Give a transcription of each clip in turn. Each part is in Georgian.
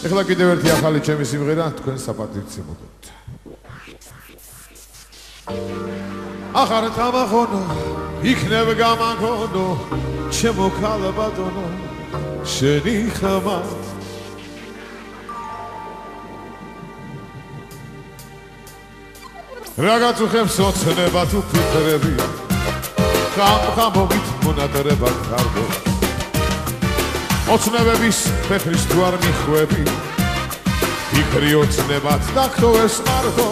ეხლა კიდევ ერთი ახალი ჩემი სიმღერა თქვენ საპატივცემოდოთ. ახარ თამახონო იქნებ გამაგონო ჩემო ქალბატონო შენი ხმა რაღაც უხებს ოცნება თუ ფიქრები ხამხამობით მონატრება კარგო ოცნებების ფეხრის თუ არ მიხვები ფიქრი ოცნებად დაქროვეს მარტო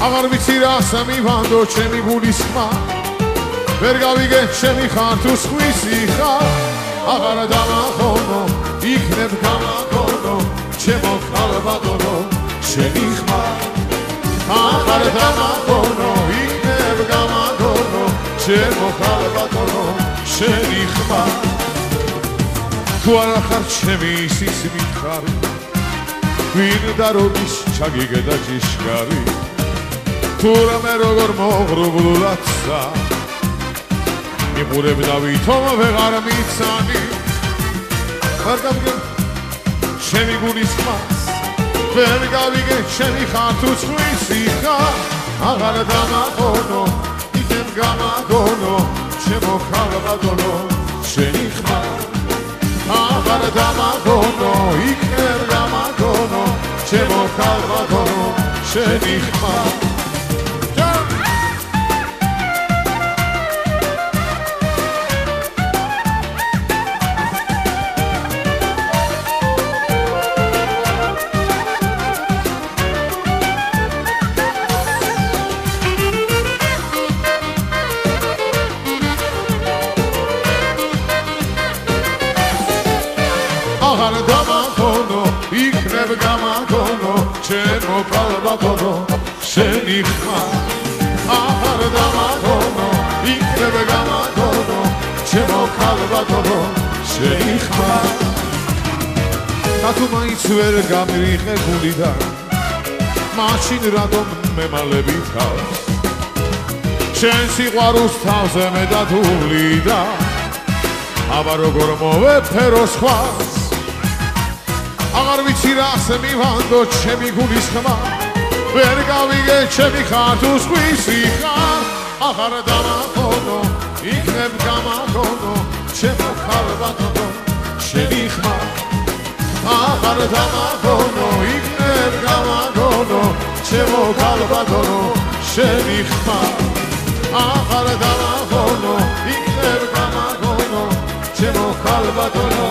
აღარ ვიცი რას მივანდო ჩემი გულის ხმა ვერ გავიგე ჩემი ხარ თუ სხვისი ხარ აღარ დამახონო იქნებ გამაგონო ჩემო ქალბატონო შენი ხმა აღარ დამახონო იქნებ გამაგონო ჩემო ქალბატონო შენი ხმა თუ არ ხარ ჩემი ისიც მითხარი ვინ და როდის ჩაგიგდა ჭიშკარი თუ რამე როგორ მოღრუბლულაცა მიყურებ დავითომ ვეღარ მიცანი არ გავიგე ჩემი გულის ხმას ვერ გავიგე ჩემი ხარ თუ სხვისი ხარ აღარ დამახონო იქნებ გამაგონო ჩემო ქალბატონო შენი ხმა აღარ დამაგონო იქნებ გამაგონო ჩემო ქალბატონო შენი ხმა აღარ დამახონო იქნებ გამაგონო ჩემო ქალბატონო შენი ხმა აღარ დამახონო იქნებ გამაგონო ჩემო ქალბატონო შენი ხმა თუ მაინც ვერ გამირიღე გულიდან მაშინ რატომ მემალები თავს შენ სიყვარულს თავზე მე დათვლიდა აბა როგორ მოვეფერო სხვას აღარ ვიცი რას მივანდო ჩემი გულის ხმა ვერ გავიგე ჩემი ხარ თუ სხვისი ხარ აღარ დამახონო იქნებ გამაგონო ჩემო ქალბატონო შენი ხმა აღარ დამახონო იქნებ გამაგონო ჩემო ქალბატონო შენი ხმა აღარ დამახონო იქნებ გამაგონო ჩემო ქალბატონო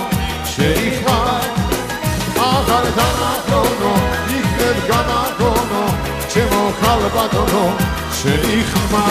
შენი ხმა აღარ დამახონო იქნებ გამაგონო ჩემო ქალბატონო შენი ხმა